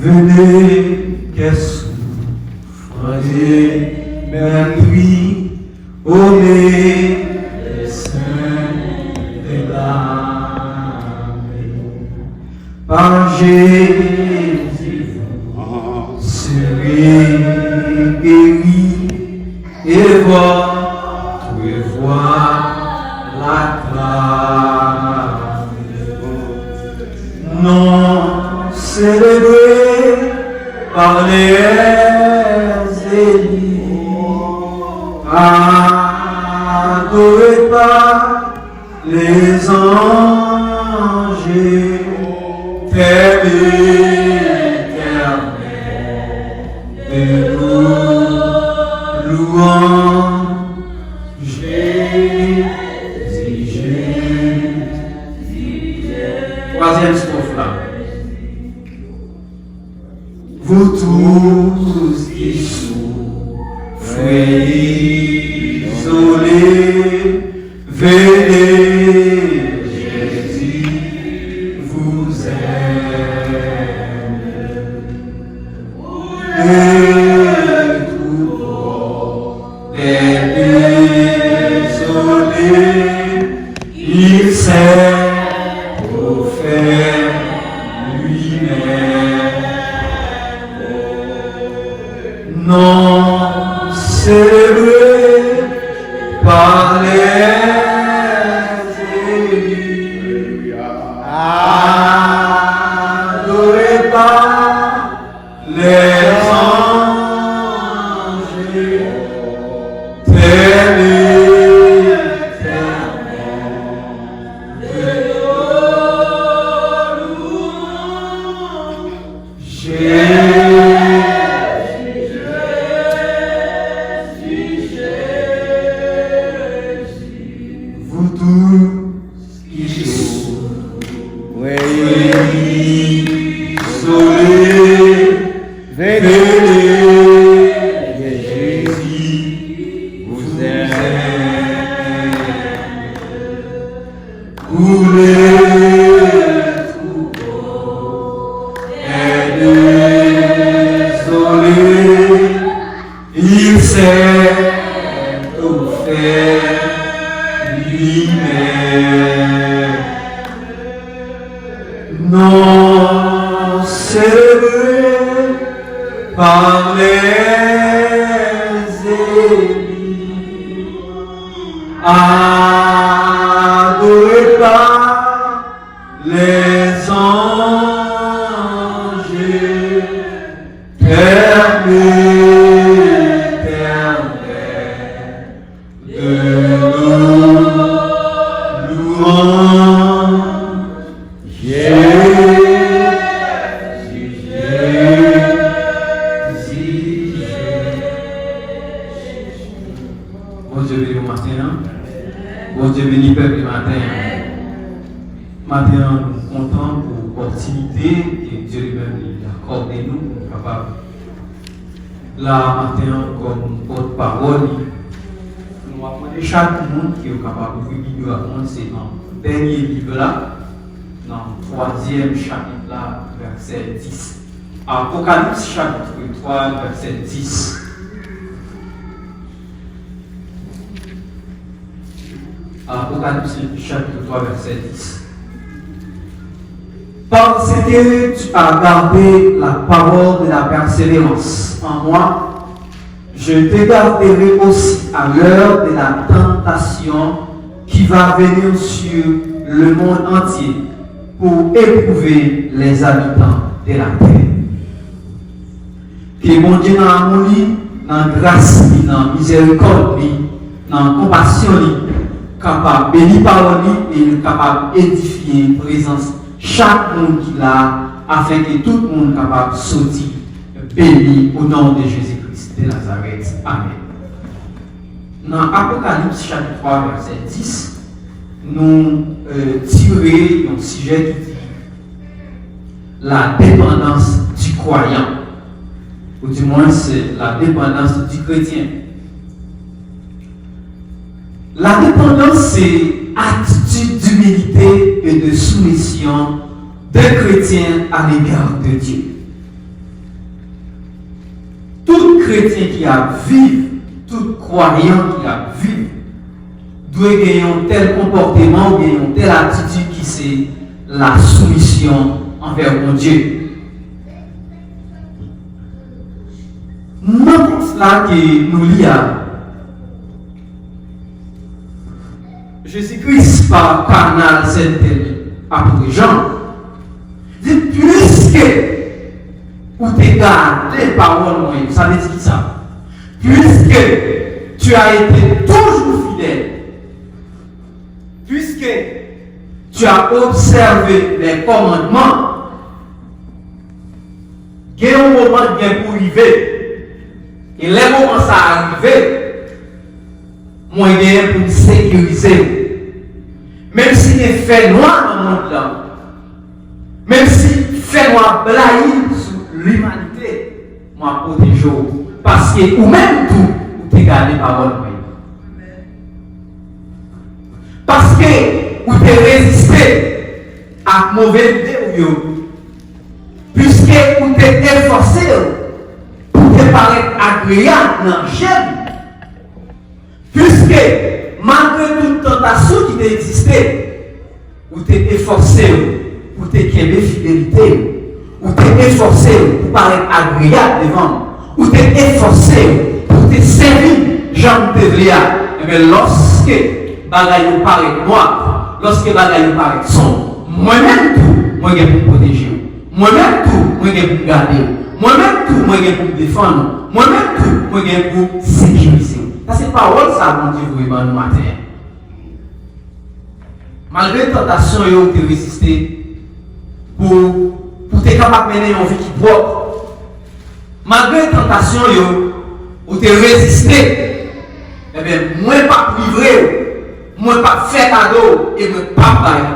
Venez, qu'est-ce que merveille, ô les saints de l'âme, par Jésus, serez guéris, et votre voix l'acclame. Non célébré par les élis, adoré par les anges, Père éternel, de louange, Jésus. Troisième strophe là. Vous tous qui souffrez isolés, venez, Jésus vous aime. Et tout est désolé, il s'est offert lui-même. Non célébré par les élus, adoré par les anges, Père éternel, de louange, vous tous qui isolés, venez, Jésus vous aime. Pour les troupeaux est désolé, il s'est offert lui-même. Non célébré par les élus, adoré par les anges, Père éternel, de louange, Bon Dieu béni au matin. Bon Dieu béni peuple du matin. Matin, nous sommes contents pour l'opportunité que Dieu lui-même a accordé nous pour être capables. Là, matin, comme porte-parole, nous avons demandé chaque monde qui est capable de vivre à moi, c'est dans le dernier livre là, dans le 3e chapitre là, verset 10. Apocalypse chapitre 3, verset 10. Apocalypse chapitre 3, verset 10. Parce que tu as gardé la parole de la persévérance en moi, je te garderai aussi à l'heure de la tentation qui va venir sur le monde entier pour éprouver les habitants de la terre. Que mon Dieu dans l'amour, dans la grâce, dans la miséricorde, dans la compassion, capable de bénir parole et capable d'édifier présence chaque monde qui l'a, afin que tout le monde capable de sortir béni au nom de Jésus-Christ de Nazareth. Amen. Dans Apocalypse chapitre 3, verset 10, nous tirons un sujet qui dit la dépendance du croyant, ou du moins c'est la dépendance du chrétien. La dépendance, c'est attitude d'humilité et de soumission d'un chrétien à l'égard de Dieu. chrétien qui a vécu, tout croyant qui a vécu, doit gagner un tel comportement ou une telle attitude qui c'est la soumission envers mon Dieu. Dans cela que nous lisons, Jésus-Christ par canal Saint-Élie, apôtre Jean, dit puisque ou tu gardes les paroles, ça veut dire ça. Puisque tu as été toujours fidèle, puisque tu as observé les commandements, il y a un moment bien pour arriver. Et les moments ça arrive, moi je pour me sécuriser. Même si les faits noirs dans le monde là, même si fait noir blaye sur l'humanité, moi protège. Parce que ou même tout, ou t'es gardé parole. Parce que ou t'es résisté à mauvaise idée, puisque ou t'es efforcé pour te paraître agréable dans le j'aime. Puisque malgré toute tentation qui t'a existé, ou t'es efforcé pour te créer fidélité, ou t'es efforcé pour paraître agréable devant, ou t'es efforcé pour te servir, Jean de Vlia. Et bien lorsque bagaille paraît noir, lorsque bagaille paraît sombre, moi-même tout, moi j'ai pour protéger. Moi-même tout, moi j'ai pour garder. Moi-même tout, moi j'ai pour défendre. Moi-même tout, moi j'ai pour sécuriser. Ça c'est parole ça, mon Dieu, vous nous matin. Malgré la tentation, vous avez résisté pour être capable de mener une vie qui propre. Malgré la tentation, vous avez résisté. Eh bien, moi pas privé, moi pas fait cadeau et moi pas bailler.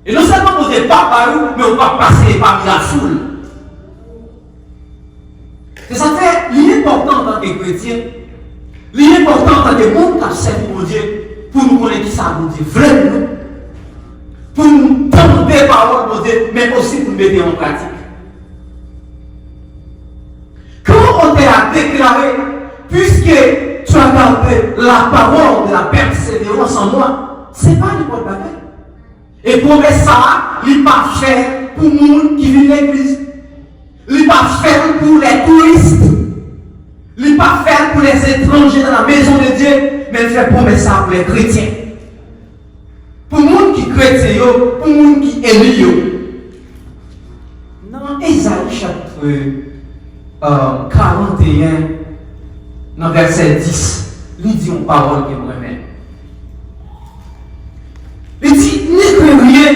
Et non seulement vous n'êtes pas bailler, mais vous pas passer par la foule. Et ça fait l'important en tant que chrétien, l'important en tant que monde qui a servi mon Dieu, pour nous connaître qui ça, mon Dieu, vraiment, pour nous tendre des paroles, mon Dieu, mais aussi pour nous mettre en pratique. Comment on t'a déclaré, puisque tu as gardé la parole de la persévérance en moi, ce n'est pas n'importe quoi. Et pour ça, il n'est pas fait pour les gens qui vivent l'église. Il n'est pas fait pour les touristes. Il n'est pas fait pour les étrangers dans la maison de Dieu, mais il fait pour ça pour les chrétiens. Pour les gens qui chrétiens, pour les gens qui aiment. Dans Ésaïe chapitre 41, dans verset 10, il dit une parole que moi-même. Il dit, ne crains rien,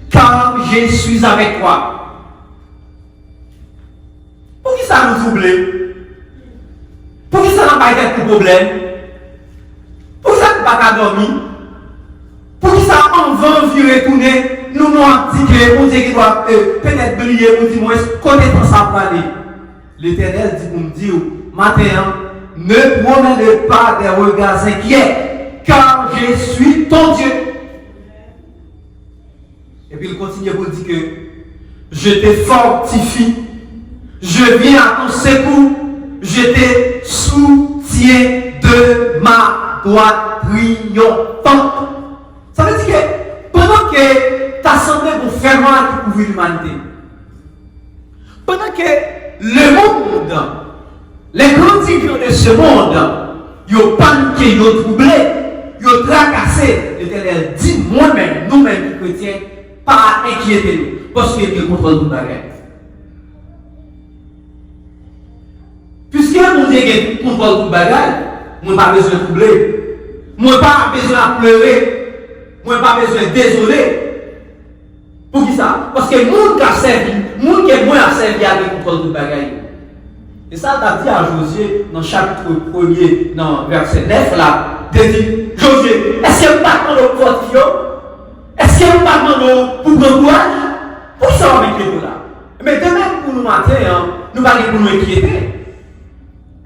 car je suis avec toi. Pour qui ça nous trouble? Pour qui ça n'a pas été de problème? Pour qui ça n'a pas dormi? Pour qui ça en vain vu retourner? Nous nous avons dit que on dit qu'il doit peut-être briller, on dit moi, côté temps ça va aller. L'Éternel dit pour me dire, matin, ne promène pas des regards inquiets, car je suis ton Dieu. Et puis il continue pour dire que je te fortifie, je viens à ton secours, je te soutiens de ma droite triomphante. Ça veut dire que pendant que tu as semblé pour faire mal pour couvrir l'humanité, pendant que le monde, les grands dirigeants de ce monde, ils ont paniqué, ils ont troublé, ils ont tracassé, l'Éternel dit moi-même, nous-mêmes les chrétiens, pas inquiétez-nous, parce qu'il y a le contrôle de tout bagage. Puisque mon Dieu a le contrôle de tout bagage, moi n'ai pas besoin de troubler, moi n'ai pas besoin de pleurer, moi n'ai pas besoin de désoler. Pour qui ça? Parce que le monde qui a servi, le monde qui est moins servi a le contrôle de tout bagage. Et ça, tu as dit à Josué, dans le chapitre 1er, dans verset 9, là, de dire, Josué, est-ce qu'il n'y a pas de fortifié? Est-ce qu'il n'y a pas de pour prendre courage? Pour ça, on va m'inquiéter là. Mais demain, pour nous matin, nous ne allons pas nous inquiéter.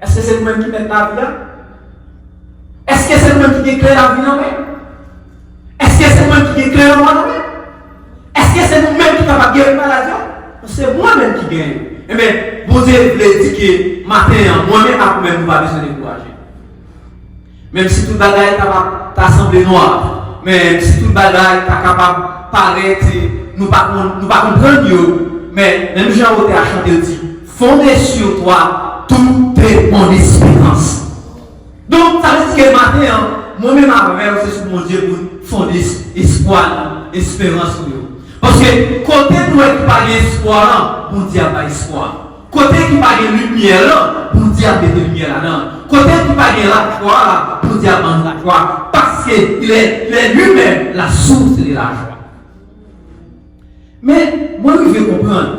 Est-ce que c'est nous-mêmes qui mettons la vie là? Est-ce que c'est nous-mêmes qui déclarons la vie là? Est-ce que c'est nous-mêmes qui déclarons la vie là? Est-ce que c'est nous-mêmes qui sommes capables de guérir la maladie? C'est moi-même qui gagne. Mais bon bon Dieu voulait dire que matin, moi-même, après même, pas besoin de décourager. Même si tout le bagage est capable d'assemblée noire, même si tout le bagage est capable de paraître, nous ne comprenons mais même Jean-Roté a chanté dit, fondé sur toi, tout est mon espérance. Donc, ça veut dire que matin, moi-même, avec c'est sur mon Dieu pour fonder espoir, espérance pour nous. Parce que côté nous qui pas espoir, bon Dieu n'a pas espoir. Côté qui pas lumière, bon Dieu a mis lumière là-dedans. Côté qui pas la joie, bon Dieu a mis la joie. Parce qu'il est lui-même la source de la joie. Mais moi, je veux comprendre.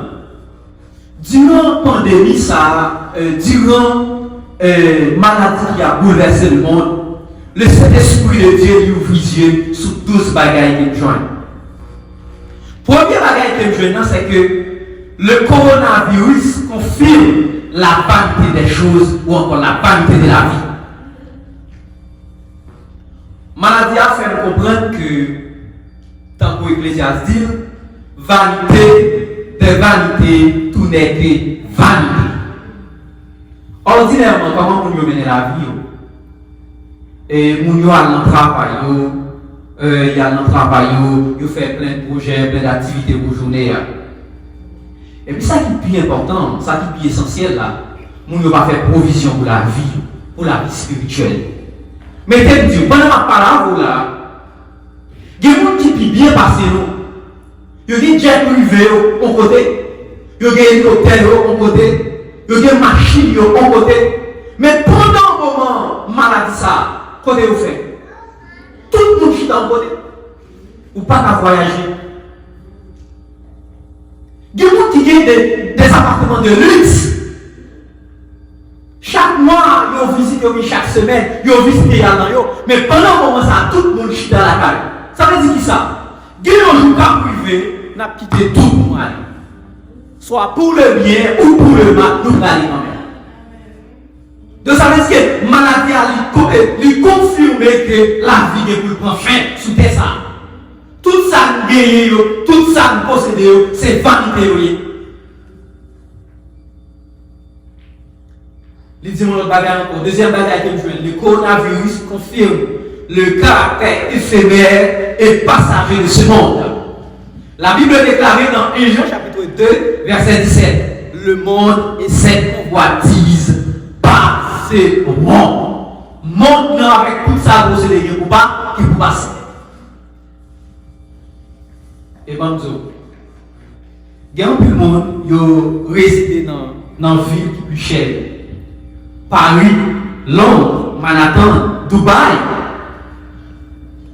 Durant la pandémie, durant maladie qui a bouleversé le monde, le Saint-Esprit de Dieu lui ouvre les yeux sur 12 bagailles qu'il joignent. Premier bagaille que je joigne, c'est que le coronavirus confirme la vanité des choses ou encore la vanité de la vie. Maladie a fait nous comprendre que, tant que l'Ecclésiaste dit, vanité de vanité, tout n'est que vanité. Ordinairement, comment on mène la vie? Et on a dans le travail, il y a dans le travail, il fait plein de projets, plein d'activités pour journée. Et puis ça qui est plus important, ça qui est plus essentiel là, on ne va faire provision pour la vie spirituelle. Mais t'es dit, pendant ma parole là, il y a des gens qui bien passé nous. Il y a des jet privés au côté, il y a des hélicoptères au côté, il y a des machines au côté. Mais pendant un moment, maladie ça, côté vous fait. Tout le monde qui est en côté. Ou pas qu'à voyager. Il y a des gens qui ont des appartements de luxe. Chaque mois, ils ont visité chaque semaine, ils ont visité Yann. Mais pendant un moment, ça, tout le monde est dans la caille. Ça veut dire qui ça? Il y a un jour privé, on a quitté tout le monde. Soit pour le bien ou pour le mal, nous allons quand même. Donc ça veut dire que la maladie a lui confirmé que la vie est pour prendre fin sous tes ça. Tout ça nous gagne, tout ça nous possède, c'est vanité. Les dimanches encore. Deuxième bagaille que je veux, le coronavirus confirme le caractère éphémère et passager de ce monde. La Bible déclare dans 1 Jean chapitre 2, verset 17, le monde et ses convoitises passeront. Monde avec tout ça procédé qui ne peut pas passer. Et Bamzo, il y a un peu de monde qui réside dans une ville qui est plus chère. Paris, Londres, Manhattan, Dubaï.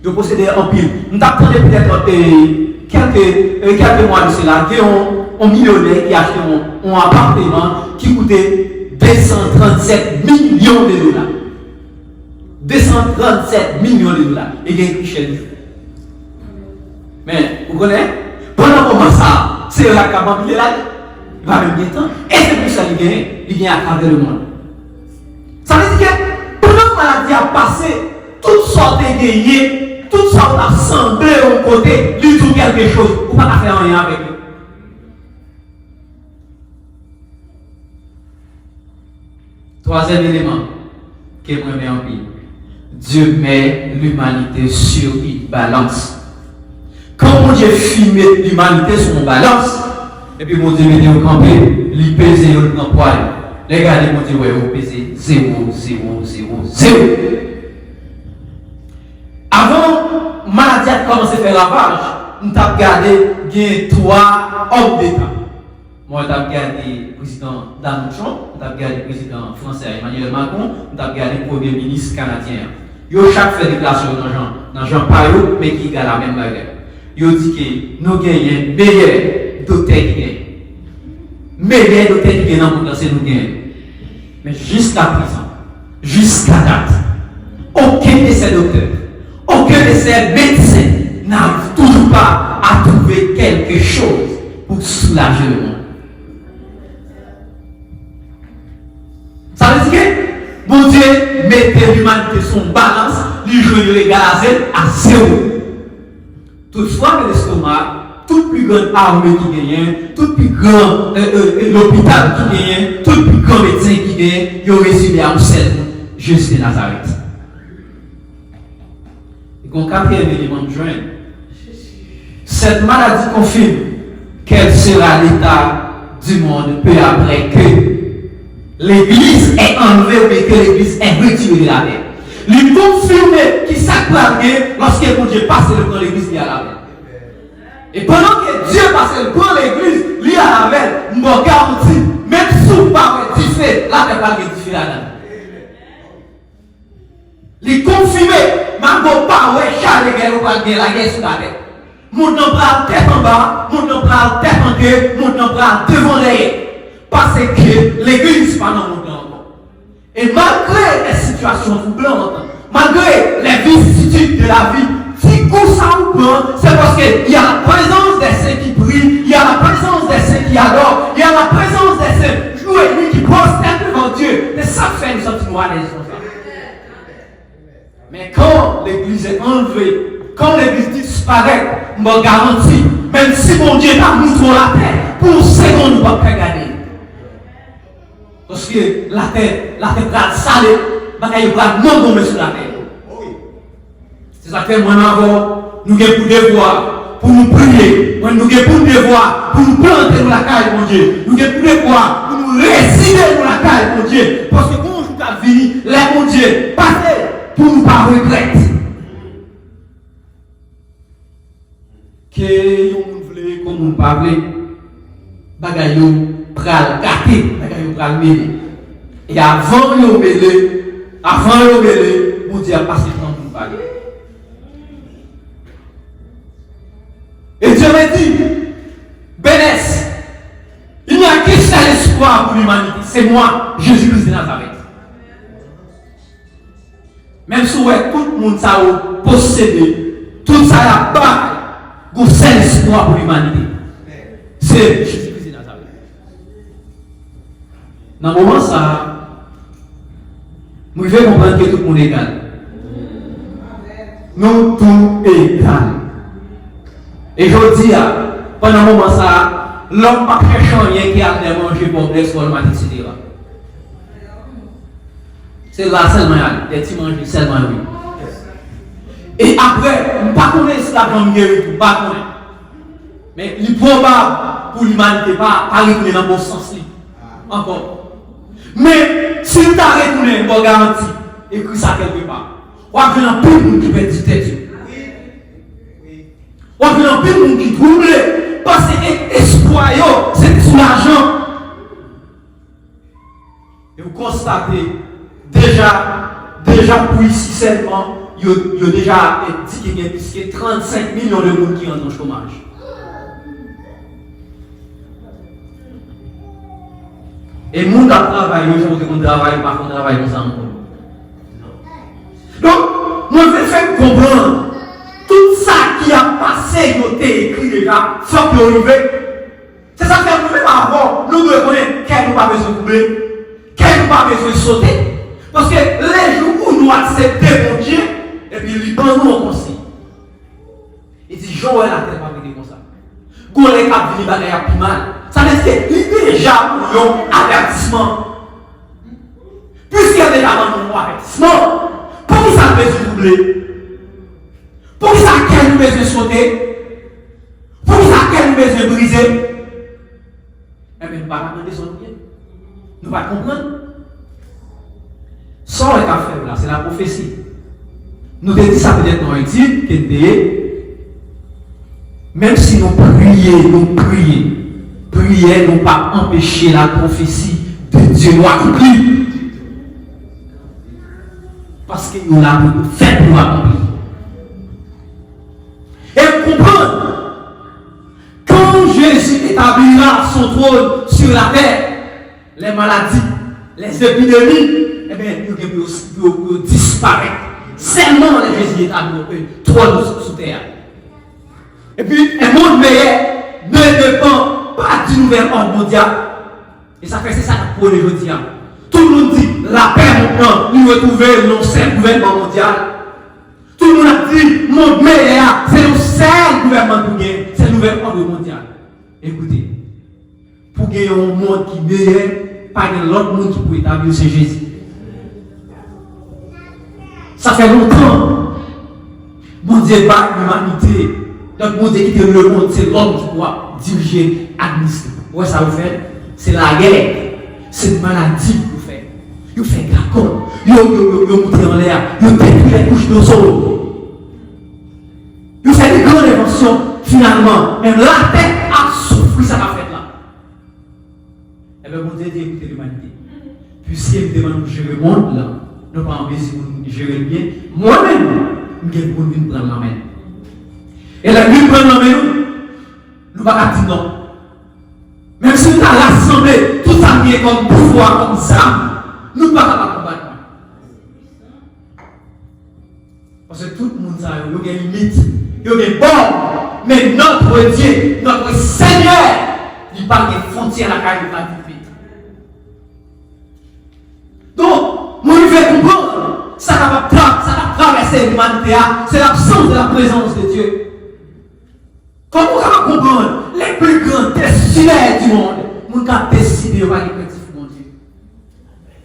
Ils possédaient un pile. Nous avons peut-être quelques mois de cela, il y a un millionnaire qui a acheté un appartement qui coûtait 237 millions de dollars. 237 millions de dollars. Et il y a une richesse. Mais, vous connaissez? Pendant un moment, ça, c'est la cabane, il est là. Il va même bien temps. Et c'est pour ça qu'il gagne à travers le monde. Ça veut dire que pendant que la maladie a passé, toutes sortes de gagnés, toutes sortes d'assemblées au côté, lui tout quelque chose, ou pas faire rien avec eux. Troisième élément, qui est premier en pile. Dieu met l'humanité sur une balance. Quand mon Dieu filme l'humanité sur une balance, et puis mon Dieu met au campé, il pèse et il prend poil. Les gars, ils m'ont dit, ouais, vous pesez 0, 0, 0, 0. Avant, maladie a commencé à faire lavage. Nous avons regardé 3 hommes d'État. Moi, je regardé le président Donald Trump, je regardé le président français Emmanuel Macron, je regardé le premier ministre canadien. Ils ont chaque fait déclaration dans Jean Payot, mais qui a la même bagarre. Ils ont dit que nous gagnons meilleur docteur qui gagne. Meilleur docteur qui gagne dans le monde, c'est nous gagnons. Mais jusqu'à présent, jusqu'à date, aucun de ces docteurs, aucun de ces médecins n'arrive toujours pas à trouver quelque chose pour soulager le monde. Ça veut dire que bon Dieu mettait l'humanité sur une balance, lui jouait l'égal à 0. Toutefois, l'estomac toute plus grande armée qui gagne, tout plus grand l'hôpital qui gagne, tout plus grand médecin qui gagne, il aurait résumé à un seul Jésus de Nazareth. Et qu'on quatrième élément de joindre, cette maladie confirme quel sera l'état du monde peu après que l'Église est enlevée ou que l'Église est retirée de la terre. Lui confirmer qui s'acclamait lorsque mon Dieu passe le grand l'Église lié à la terre. Et pendant que Dieu passe le grand l'Église lié à la terre, je me garantis, même si vous ne pas édifier, la terre va édifier la terre. Lui confirmer, ma ne pas ouais Charles de guerre ou pas la guerre sur la terre. Mon nom prend tête en bas, mon nom prend tête en deux, mon nom prend devant les. Parce que l'Église n'est pas dans mon temps encore. Et malgré les situations troublantes, malgré les vicissitudes de la vie, si coup ça vous prend, c'est parce qu'il y a la présence des saints qui prient, il y a la présence des saints qui adorent, il y a la présence des saints jour et nuit qui prosternent devant Dieu. Et ça fait nous sentir à l'aise. Mais quand l'Église est enlevée, quand l'Église disparaît, je me garantis, même si mon Dieu n'a pas mis la terre, pour une seconde, nous ne pouvons pas regarder. Parce que la terre va saler, il va non tomber sur la terre. C'est ça que moi, nous avons pour devoir, pour nous prier, nous avons pour devoir, pour nous planter dans la caille, mon Dieu. Nous avons pour devoir, pour nous résider dans la caille, mon Dieu. Parce que quand on joue à venir, les mon Dieu, passez pour nous pas regretter. Que nous voulons, comme nous parler, bagaille pral gâté, bagaille pral mêlé. Et avant de mêler, mon Dieu a passé le temps pour nous parler. Et Dieu m'a dit, Bénès, il n'y a qu'un seul espoir pour l'humanité, c'est moi, Jésus-Christ de Nazareth. Même si tout le monde a possédé, tout ça a pas, un seul espoir pour l'humanité. C'est Jésus-Christ de Nazareth. Dans le moment ça, nous devons comprendre que tout le monde est égal. Nous tous égal. Et je dis, pendant un moment ça, l'homme n'a pas cherché rien qui a manger pour des formes, etc. C'est là seulement, des petits manger seulement oui. Et après, on ne pas connaître l'esclavage guéri, on ne pas connaître. Mais il est probable pour l'humanité pas retourner dans le bon sens. Encore. Mais si tu as retourné, je garantis, écris ça quelque part. On va venir un peu de monde qui perd du tête. On va venir un peu de monde qui trouble. Parce que l'espoir, c'est sous l'argent. Et vous constatez, déjà pour ici seulement, il y a déjà dit qu'il y a plus de 35 millions de monde qui entrent au chômage. Et le monde a travaillé, je veux que mon travail, par contre, travail comme ça encore. Donc, moi, je vais faire comprendre tout ça qui a passé, qui a été écrit déjà, sans qu'il arrive. C'est ça que nous devons avoir. Nous devons connaître qu'elle n'a pas besoin de couvrir, qu'elle n'a pas besoin de sauter. Parce que les jours où nous acceptons mon Dieu, et puis il prend nous en conseil. Il dit, Joël a tellement vécu comme ça. Gourlet a venu bagaille à plus mal. Ça veut dire qu'il est déjà pour un avertissement. Puisqu'il y a déjà un avertissement, pour qui ça a besoin de doubler? Pour qui ça a besoin de sauter? Pour qui ça a besoin de briser? Eh bien, nous ne pouvons pas demander son bien. Nous ne pouvons pas comprendre. Sans est à faire là, c'est la prophétie. Nous te dit ça peut-être dans un titre, même si nous prions, prier nous pas empêcher la prophétie de Dieu nous accomplir. Parce que nous l'avons fait pour accomplir. Et comprendre, quand Jésus établira son trône sur la terre, les maladies, les épidémies, eh bien, ils disparaître. Seulement les Jésus établit le trône sous terre. Et puis, un monde meilleur ne dépend pas du nouvel ordre mondial. Et ça fait c'est ça pour les aujourd'hui. Tout le monde dit la paix maintenant, nous retrouver l'ancien gouvernement mondial. Tout le monde a dit monde meilleur, c'est le seul gouvernement pour gagner, c'est nouvel ordre mondial. Écoutez, pour gagner un monde qui est meilleur, pas de l'autre monde qui peut établir, c'est Jésus. Ça fait longtemps. Mon Dieu bat l'humanité. Donc mon Dieu qui est le monde, c'est l'homme qui pourra diriger, administrer. Ouais, ça vous fait? C'est la guerre. C'est une maladie que vous faites. Vous faites d'accord. Vous montez en l'air. Vous détruisez les couches de sol. Vous faites des grandes inventions. Finalement, même la tête a souffert ça va faire là. Eh bien, mon Dieu dit écoutez l'humanité. Puisqu'il me demande de gérer le monde là, nous pas en mesure de gérer le bien. Moi-même, je vais prendre la main. Et là, lui prendre la main, nous ne pouvons pas dire non. Même si nous avons rassemblé tout ça qui est comme pouvoir, comme ça, nous ne pouvons pas combattre. Parce que tout le monde a une limite, il y a une borne. Mais notre Dieu, notre Seigneur, il n'y a pas de frontières à la carrière de la vie. Donc, moi, je vais comprendre, ça va traverser l'humanité, c'est l'absence de la présence de Dieu. Comment on va comprendre les plus grands décideurs du monde? Mon gars décidé de ne pas être mon Dieu.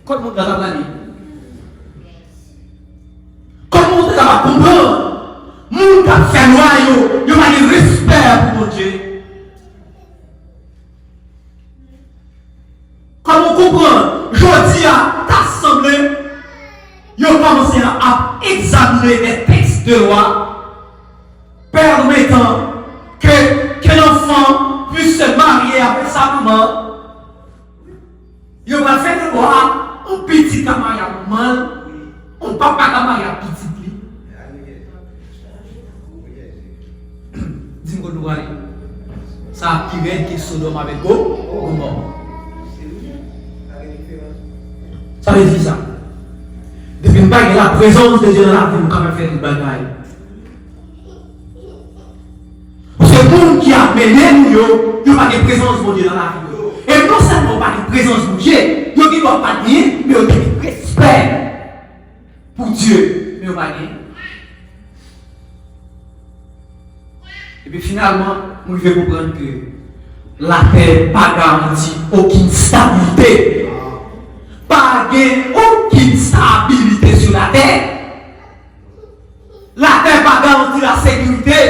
Comment on va planer? Comment on va comprendre? Mon gars fait noyau, il va avoir respect pour mon Dieu. Comment comprendre? Je dis à t'assembler, ils ont commencé à examiner les textes de loi permettant que l'enfant puisse se marier avec sa maman. Ils ont fait de loi, un petit camarade mal, un papa camarade petit. Dis-moi nous aller. Ça a tiré qui Sodome avec Gomorrhe. Ça veut dire ça. Depuis une bague, la présence de Dieu dans la vie, nous avons fait des bagailles. C'est le monde qui a mené nous, il n'y a pas de présence de Dieu dans la vie. Et non seulement pas de présence de Dieu, il n'y a pas de rien, mais il y a de respect pour Dieu. Mais il n'y a pas de rien. Et puis finalement, nous devons comprendre que la terre n'a pas garanti aucune stabilité. Pas aucune stabilité sur la terre. La terre n'a pas garanti la sécurité.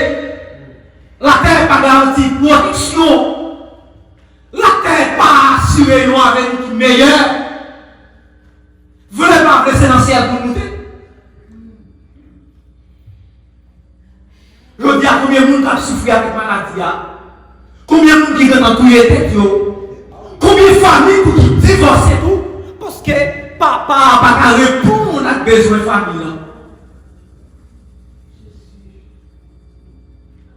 La terre n'a pas garanti protection. La terre n'a pas assuré nous avec une meilleure. Vous voulez pas blesser dans le ciel pour nous? Je dis à combien de monde qui souffert avec maladie? Combien de monde qui est dans tous les têtes? Combien de familles qui divorcent et tout? Parce que papa n'a pas répondre à besoin de famille.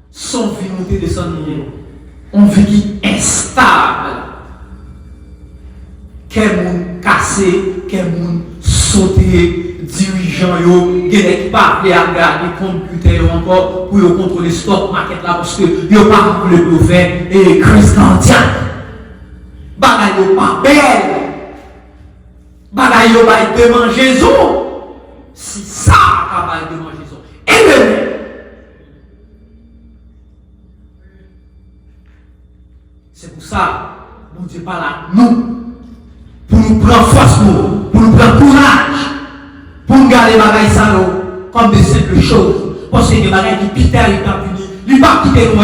Son vie montée de son niveau. On vit qui est instable. Quel monde cassé, quel monde sauté, dirigeant, qui n'est pas appelé à regarder computer encore pour contrôler le stock market là parce que il n'y a pas le faire et crise cardiaque. Bagaille n'est pas belle. Bagaille n'est pas devant Jésus. Si ça, bagaille devant Jésus. Et même. C'est pour ça, mon Dieu parle à nous. Pour nous prendre force, pour nous prendre courage. Pour nous garder les bagailles salauds comme des simples choses. Parce que les bagailles qui Peter est puni, il va quitter nous.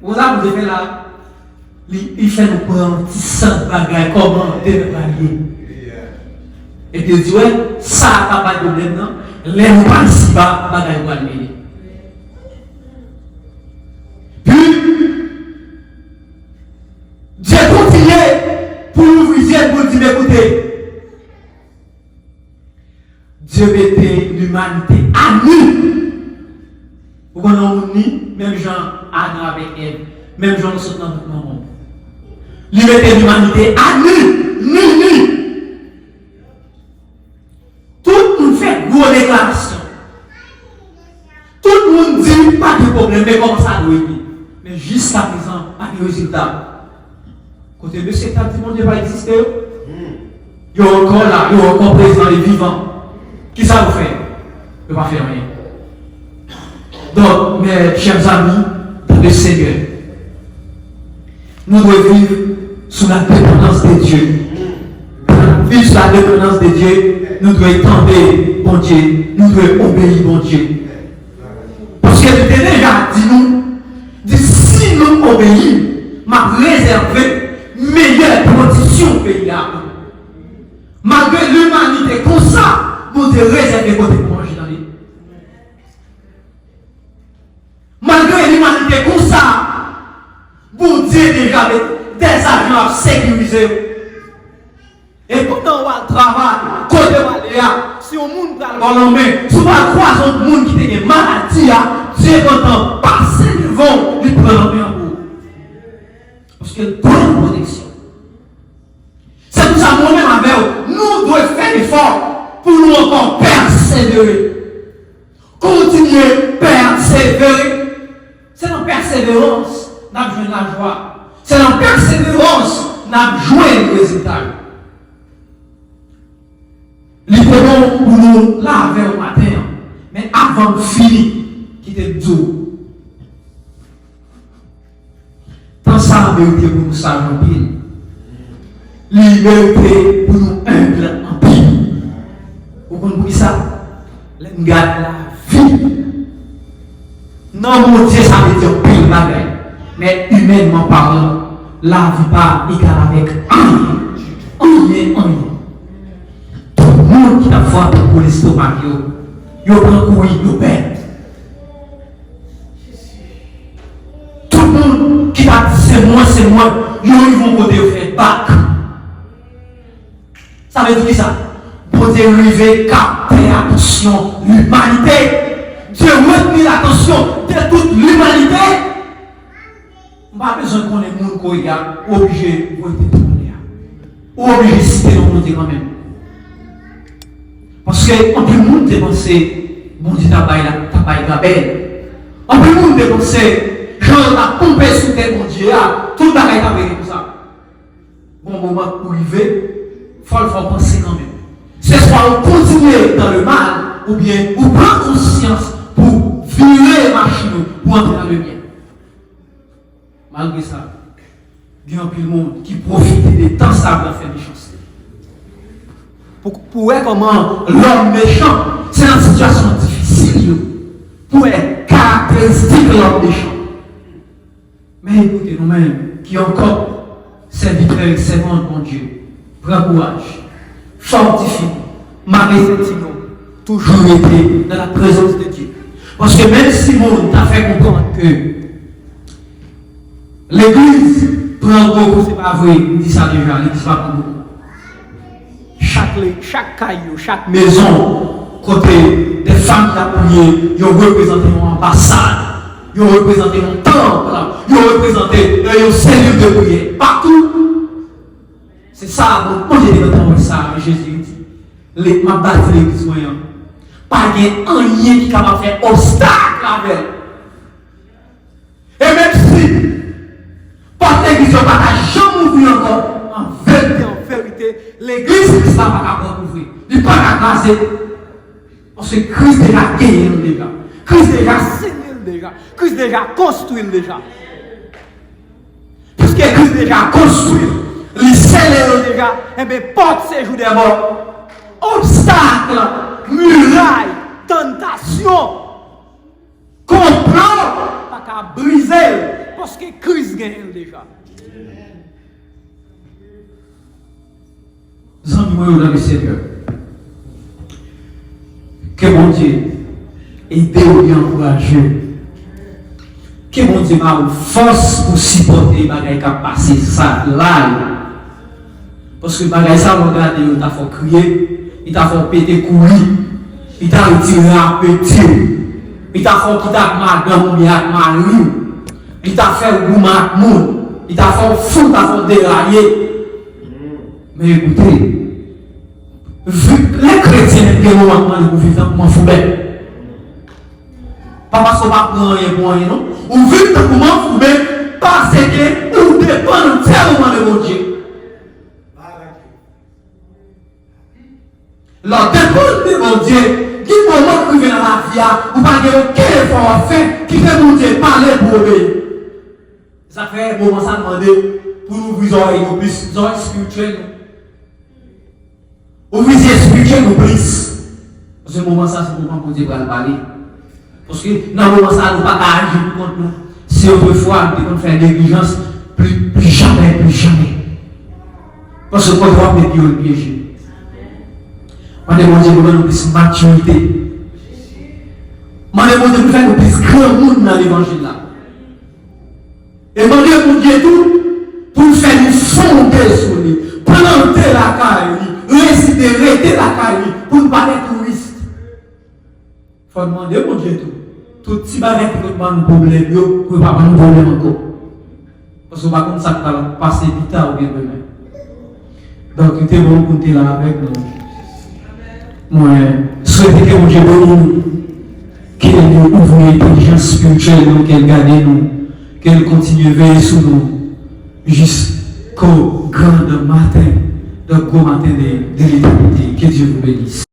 Vous avez là. Il fait nous prendre un petit sang de bagaille, comment de bagaille. Et puis il dit, ouais, ça n'a pas de problème, non? Les nous pas ici bas, bagaille va le. Puis, Dieu continue pour ouvrir les yeux pour dire, écoutez, Dieu mettait l'humanité à nu. Vous connaissez, même Jean, Adam avec Ève, même Jean, nous sommes dans notre monde. Il mettait l'humanité à nu. Tout le monde fait une grosse déclaration. Tout le monde dit pas de problème, mais comment ça doit être. Mais jusqu'à présent, pas de résultat. Côté de cet acte, le monde ne va pas exister. Il y a encore là, il y a encore présent les vivants. Qui ça vous fait? Il ne va pas faire rien. Donc, mes chers amis, dans le Seigneur, nous devons vivre sous la dépendance de Dieu. Vivre sous la dépendance de Dieu, nous devons tendre bon Dieu, nous devons obéir bon Dieu. Parce que Dieu déjà dit si nous obéissons, m'a réservé meilleure condition au pays là. Malgré l'humanité comme ça, nous devons réserver côté pour manger dans les. Malgré l'humanité comme ça, vous Dieu déjà des agents sécurisés. Et pourtant, on va travailler, côté Valéa, si on monde va le main, si on va croiser un monde qui a une maladie, Dieu est content, passer devant, lui prendre en vous. Parce que le bonne protection. C'est pour ça que nous-mêmes avec nous devons faire l'effort pour nous encore persévérer. Continuer, persévérer. C'est dans la persévérance qu'on a besoin de la joie. C'est dans la persévérance qu'on a besoin de résultat. Littéralement pour nous laver au matin, mais avant de finir, qui était doux. Tant ça a mérité pour nous sages en pile. Liberté pour nous humbles en pile. Vous comprenez ça? Nous gardons la vie. Non, mon Dieu, ça veut dire pile bagaille. Mais humainement parlant, la vie pas égale avec rien. Tout le monde qui a fait pour l'estomac, il prend couille, il perd. Tout le monde qui a dit c'est moi, ils vont côté faire bac. Ça veut dire ça. Pour Dieu arriver, capter l'attention, l'humanité. Dieu retenir l'attention de toute l'humanité. On n'a pas besoin qu'on ait monde qui a obligé de être tourné. Ou obligé de citer le monde quand même. Parce que, en plus, le monde dépensé, bon Dieu, t'as pas belle. En plus, le monde dépensé, genre, la pompe sur tes bon Dieu, tout le monde a été comme ça. Bon moment pour arriver, il faut penser quand même. C'est soit on continue dans le mal, ou bien on prend conscience pour virer la machine, pour entrer dans le bien. Malgré ça, il y a un peu de monde qui profite des temps ça pour faire des chances. Pour voir comment l'homme méchant, c'est une situation difficile, pour être caractéristique de l'homme méchant. Mais écoutez, nous-mêmes, qui encore serviteurs et servantes, mon Dieu, prends courage, fortifie, marie-nous, toujours été dans la présence de Dieu. Parce que même si monde t'a fait comprendre que l'église prend gros, c'est pas vrai, il dit ça déjà, l'église va prendre beaucoup. Chaque caillou, chaque maison, côté des femmes qui ont prié, ils ont représenté une ambassade, ils ont représenté un temple, ils ont représenté une cellule de prière. Partout. C'est ça, moi j'ai dit ça, Jésus dit, ma base de l'église moyenne. Pas de rien qui est capable de faire obstacle avec. Et même si, pas l'église ne va pas jamais ouvrir encore, en vérité, l'église ne va pas ouvrir. Il ne va pas casser. Parce que Christ déjà gagné déjà. Christ déjà signé déjà. Christ déjà construit déjà. Puisque Christ déjà construit, il scellé déjà, et bien porte séjour des morts. Obstacle, muraille, tentation, complot, pas qu'à briser, parce que Christ gagne déjà. Amis dans le Seigneur, que mon Dieu aide et encourager. Que mon Dieu m'a une force pour supporter les bagages qui ont passé ça là. Parce que les bagages ça, regardez, il t'a fait crier, il t'a fait péter courir, il t'a retiré à petit, il t'a fait quitter madame ou bien mari, il t'a fait gourmand moun, il t'a fait fou, il t'a fait dérailler. Mais écoutez, les chrétiens qui ont un moment de vivre dans le fou bête. Pas parce qu'on va prendre rien pour rien, non? Ou vivre dans le moment fou bête parce que ou dépend tellement de mon Dieu. La dépend de mon Dieu, qui moment privé dans la vie, ou pas aucun effort fait qui fait mon Dieu parler pour obéir. Ça fait un moment ça demander pour nous ouvrir les oreilles plus, les oreilles spirituelles. Ouvrir les spirituelles plus. Parce que ce moment ça, c'est le moment pour Dieu va parler. Parce que dans le moment ça, nous ne pouvons pas agir contre nous. Si autrefois, nous devons faire négligence, plus jamais. Parce que quand on va mettre le piégé. On demande Dieu pour nous plus maturité. On demande Dieu pour faire nous plus grand monde dans l'évangile là. Et demander pour Dieu tout, pour faire nous fonder sur lui, planter la caille, réciter, rester la caille, pour ne pas être touriste. Il faut demander pour Dieu tout. Tout petit bagage qui nous demande problème, pour ne pas nous problème encore. Parce que par contre, ça va passer vite ou bien demain. Donc, il est bon pour être là avec nous. Moi, souhaitez que mon Dieu nous, qu'il ouvre l'intelligence spirituelle, qu'elle garde nous, qu'elle continue à veiller sur nous, jusqu'au grand matin, le gros matin de l'éternité. Que Dieu vous bénisse.